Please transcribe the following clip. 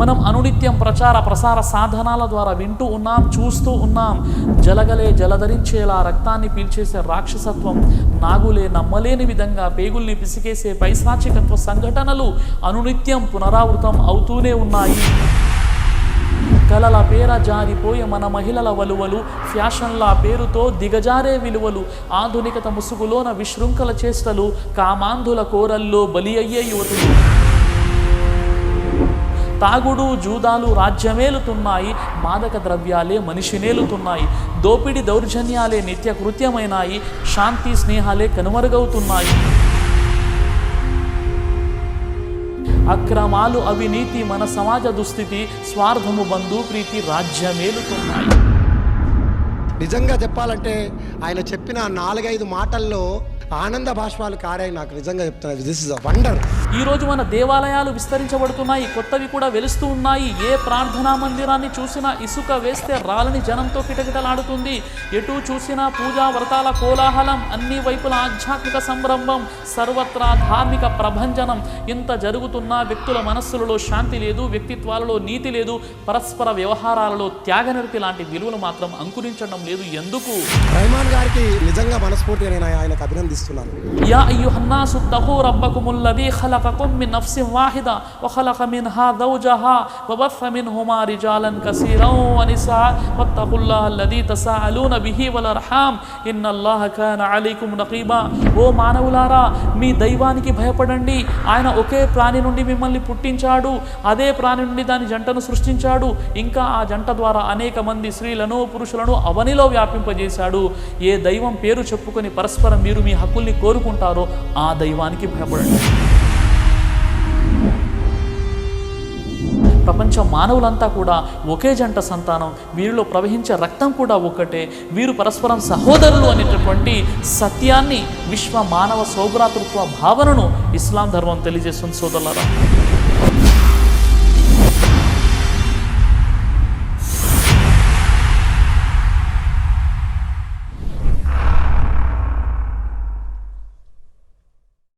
మనం అనునిత్యం ప్రచార ప్రసార సాధనాల ద్వారా వింటూ ఉన్నాం, చూస్తూ ఉన్నాం. జలగలే జలధరించేలా రక్తాన్ని పీల్చేసే రాక్షసత్వం, నాగులే నమ్మలేని విధంగా పేగుల్ని పిసికేసే పైశాచికత్వ సంఘటనలు అనునిత్యం పునరావృతం అవుతూనే ఉన్నాయి. కలల పేర జారిపోయే మన మహిళల వలువలు, ఫ్యాషన్ల పేరుతో దిగజారే విలువలు, ఆధునికత ముసుగులోన విశృంఖల చేష్టలు, కామాంధుల కోరల్లో బలి అయ్యే యువతులు. తాగుడు జూదాలు రాజ్యమేలుతున్నాయి, మాదక ద్రవ్యాలే మనిషినేలుతున్నాయి, దోపిడి దౌర్జన్యాలే నిత్య కృత్యమైనాయి, శాంతి స్నేహాలే కనుమరుగవుతున్నాయి. అక్రమాలు అవినీతి మన సమాజ దుస్థితి, స్వార్థము బంధు ప్రీతి రాజ్యమేలుతున్నాయి. నిజంగా చెప్పాలంటే ఆయన చెప్పిన 4-5 మాటల్లో ఆనంద బాష్పాలు కారాయి. నాకు నిజంగా చెప్తున్నాను, దిస్ ఇస్ అ వండర్. ఈరోజు మన దేవాలయాలు విస్తరించబడుతున్నాయి, కొత్తవి కూడా వెలుస్తూ ఉన్నాయి. ఏ ప్రార్థనా మందిరాన్ని చూసినా ఇసుక వేస్తే రాలని జనంతో కిటకిటలాడుతుంది. ఎటు చూసినా పూజా వ్రతాల కోలాహలం, అన్ని వైపుల ఆధ్యాత్మిక సంరంభం, సర్వత్రా ధార్మిక ప్రభంజనం. ఇంత జరుగుతున్నా వ్యక్తుల మనస్సులలో శాంతి లేదు, వ్యక్తిత్వాలలో నీతి లేదు, పరస్పర వ్యవహారాలలో త్యాగనిరతి లాంటి విలువలు మాత్రం అంకురించడం లేదు. ఎందుకు? రెహమాన్ గారికి నిజంగా మనస్ఫూర్తిగా నేను ఆయనకు అభినందిస్తున్నాను. యా అయ్యుహన్నాసు తఖూ రబ్బకుముల్లదీ ఖలకకుమ్ మిన్ నఫ్సిన్ వాహిదా వఖలక మిన్హా జౌజహా వబస్స మిన్హుమా రిజాలన్ కసీరన్ వనిసా వత్తఖుల్లాహ అల్లదీ తసాఅలూన బిహి వల్ అర్హామ్ ఇన్నల్లాహ కాన అలైకుమ్ రఖీబా. ఓ మానవులారా, మీ దైవానికి భయపడండి. ఆయన ఒకే ప్రాణి నుండి మిమ్మల్ని పుట్టించాడు, అదే ప్రాణి నుండి దాని జంటను సృష్టించాడు, ఇంకా ఆ జంట ద్వారా అనేక మంది స్త్రీలను పురుషులను అవనిలో వ్యాపింపజేశాడు. ఏ దైవం పేరు చెప్పుకొని పరస్పరం మీరు మీ హక్కుల్ని కోరుకుంటారో ఆ దైవానికి భయపడండి. ప్రపంచ మానవులంతా కూడా ఒకే జంట సంతానం, వీరిలో ప్రవహించే రక్తం కూడా ఒక్కటే, వీరు పరస్పరం సహోదరులు అనేటటువంటి సత్యాన్ని, విశ్వ మానవ సౌభ్రాతృత్వ భావనను ఇస్లాం ధర్మం తెలియజేస్తుంది. సోదరులారా,